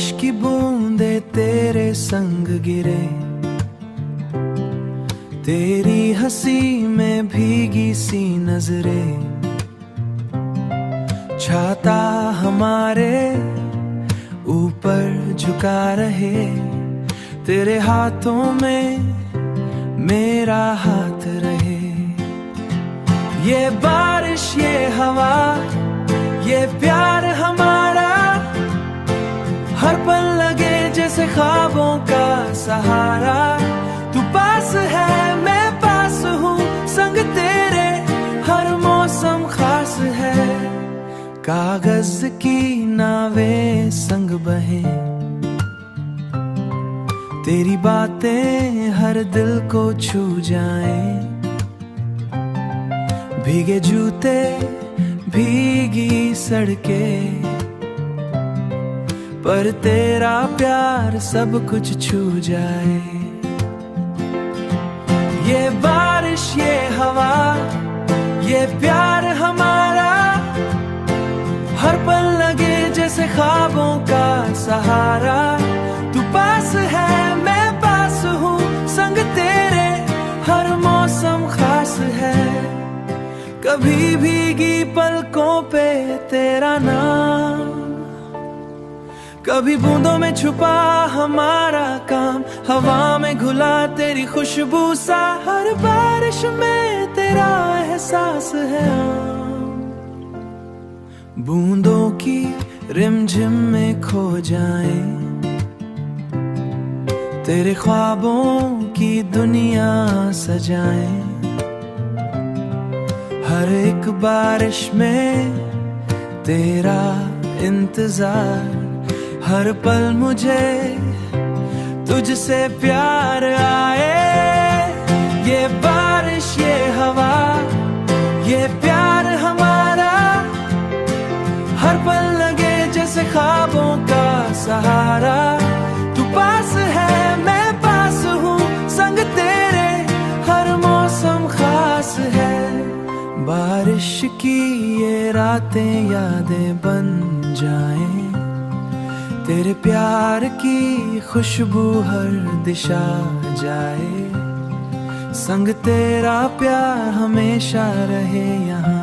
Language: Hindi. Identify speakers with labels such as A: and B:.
A: बारिश की बूंदे तेरे संग गिरे, तेरी हंसी में भीगी सी नजरें, छाता हमारे ऊपर झुका रहे, तेरे हाथों में मेरा हाथ रहे। ये बारिश ये हवा ये प्यार हमारा, हर पल लगे जैसे ख्वाबों का सहारा। तू पास है मैं पास हूँ, संग तेरे हर मौसम खास है। कागज की नावें संग बहे, तेरी बातें हर दिल को छू जाएं। भीगे जूते भीगी सड़कें, पर तेरा प्यार सब कुछ छू जाए। ये बारिश ये हवा ये प्यार हमारा, हर पल लगे जैसे ख्वाबों का सहारा। तू पास है मैं पास हूँ, संग तेरे हर मौसम खास है। कभी भीगी पलकों पे तेरा नाम, कभी बूंदों में छुपा हमारा काम। हवा में घुला तेरी खुशबू सा, हर बारिश में तेरा एहसास है आम। बूंदों की रिमझिम में खो जाए, तेरे ख्वाबों की दुनिया सजाए। हर एक बारिश में तेरा इंतजार, हर पल मुझे तुझसे प्यार आए। ये बारिश ये हवा ये प्यार हमारा, हर पल लगे जैसे ख्वाबों का सहारा। तू पास है मैं पास हूँ, संग तेरे हर मौसम खास है। बारिश की ये रातें यादें बन जाएं, तेरे प्यार की खुशबू हर दिशा जाए। संग तेरा प्यार हमेशा रहे यहाँ।